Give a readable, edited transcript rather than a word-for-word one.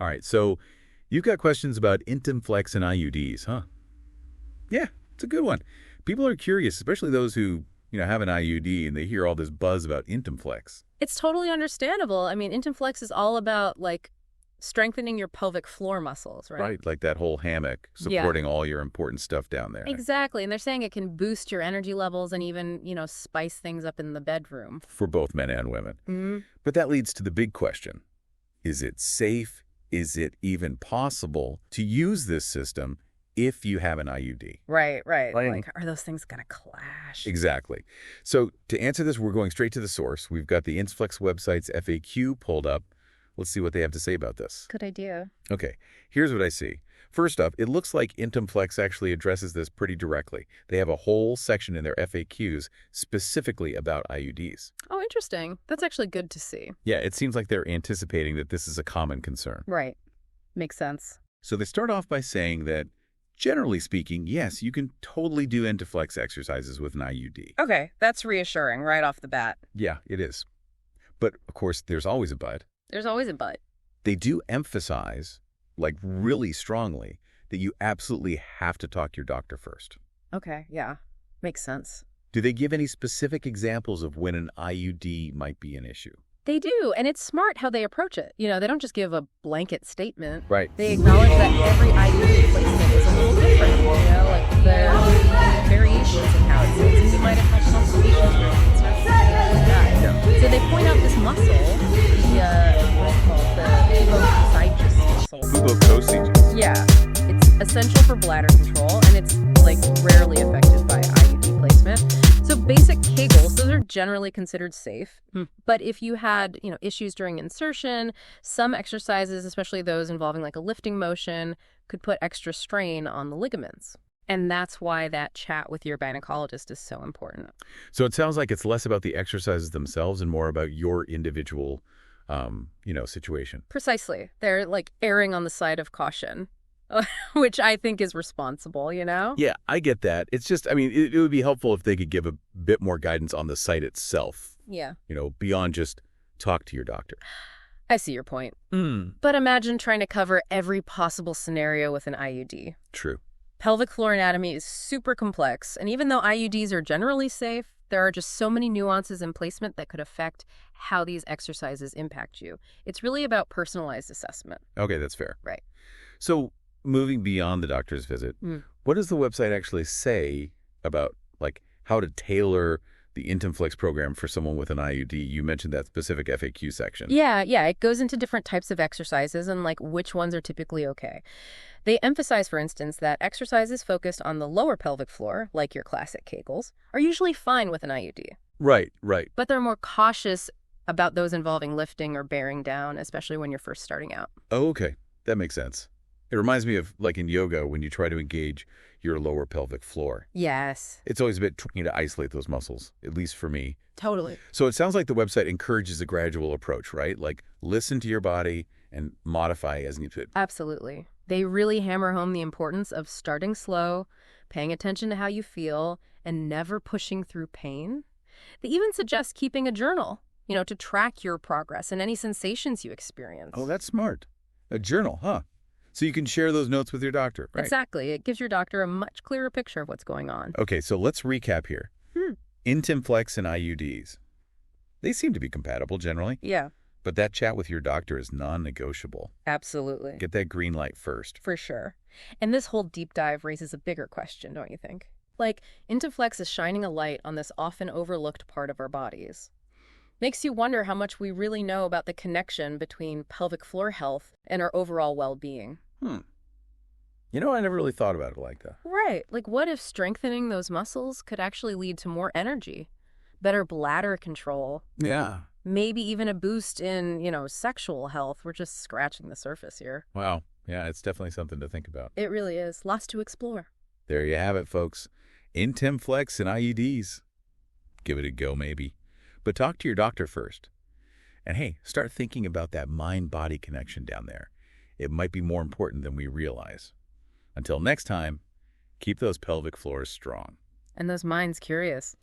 All right, so you've got questions about Intimflex and IUDs, huh? Yeah, it's a good one. People are curious, especially those who, have an IUD and they hear all this buzz about Intimflex. It's totally understandable. I mean, Intimflex is all about, like, strengthening your pelvic floor muscles, right? Right, like that whole hammock supporting all your important stuff down there. Exactly. And they're saying it can boost your energy levels and even, spice things up in the bedroom. For both men and women. Mm-hmm. But that leads to the big question. Is it safe? Is it even possible to use this system if you have an IUD? Right. Like, Like, are those things going to clash? Exactly. So to answer this, we're going straight to the source. We've got the Intimflex website's FAQ pulled up. Let's see what they have to say about this. Good idea. Okay, here's what I see. First up, it looks like Intimflex actually addresses this pretty directly. They have a whole section in their FAQs specifically about IUDs. Oh, interesting. That's actually good to see. Yeah, it seems like they're anticipating that this is a common concern. Right. Makes sense. So they start off by saying that, generally speaking, yes, you can totally do Intimflex exercises with an IUD. Okay, that's reassuring right off the bat. Yeah, it is. But, of course, there's always a but. There's always a but. They do emphasize, like really strongly, that you absolutely have to talk to your doctor first. Okay, yeah. Makes sense. Do they give any specific examples of when an IUD might be an issue? They do, and it's smart how they approach it. They don't just give a blanket statement. Right. They acknowledge that every IUD placement is a little different, like there are variations in how it sits, and you might have had complications with it. Yeah. So they point out this muscle, what's it called, the pubococcygeus muscle. Pubococcygeus. Yeah, it's essential for bladder control, and it's, rarely affected by IUD placement. So basic Kegels, those are generally considered safe. But if you had, issues during insertion, some exercises, especially those involving a lifting motion, could put extra strain on the ligaments. And that's why that chat with your gynecologist is so important. So it sounds like it's less about the exercises themselves and more about your individual, situation. Precisely. They're erring on the side of caution, which I think is responsible, Yeah, I get that. It's just, it would be helpful if they could give a bit more guidance on the site itself. Yeah. Beyond just talk to your doctor. I see your point. But imagine trying to cover every possible scenario with an IUD. True. Pelvic floor anatomy is super complex, and even though IUDs are generally safe, there are just so many nuances in placement that could affect how these exercises impact you. It's really about personalized assessment. Okay, that's fair. Right. So moving beyond the doctor's visit, what does the website actually say about how to tailor the Intimflex program for someone with an IUD? You mentioned that specific FAQ section. Yeah. It goes into different types of exercises and which ones are typically okay. They emphasize, for instance, that exercises focused on the lower pelvic floor, like your classic Kegels, are usually fine with an IUD. Right. But they're more cautious about those involving lifting or bearing down, especially when you're first starting out. Oh, okay. That makes sense. It reminds me of in yoga when you try to engage your lower pelvic floor. Yes. It's always a bit tricky to isolate those muscles, at least for me. Totally. So it sounds like the website encourages a gradual approach, right? Listen to your body and modify as needed. Absolutely. They really hammer home the importance of starting slow, paying attention to how you feel, and never pushing through pain. They even suggest keeping a journal, to track your progress and any sensations you experience. Oh, that's smart. A journal, huh? So you can share those notes with your doctor, right? Exactly. It gives your doctor a much clearer picture of what's going on. Okay, so let's recap here. Intimflex and IUDs. They seem to be compatible generally. Yeah. But that chat with your doctor is non-negotiable. Absolutely. Get that green light first. For sure. And this whole deep dive raises a bigger question, don't you think? Intimflex is shining a light on this often overlooked part of our bodies. Makes you wonder how much we really know about the connection between pelvic floor health and our overall well-being. I never really thought about it like that. Right. What if strengthening those muscles could actually lead to more energy, better bladder control? Yeah. Maybe even a boost in, sexual health. We're just scratching the surface here. Wow. Yeah, it's definitely something to think about. It really is. Lots to explore. There you have it, folks. Intimflex and IUDs. Give it a go, maybe. But talk to your doctor first. And hey, start thinking about that mind-body connection down there. It might be more important than we realize. Until next time, keep those pelvic floors strong. And those minds curious.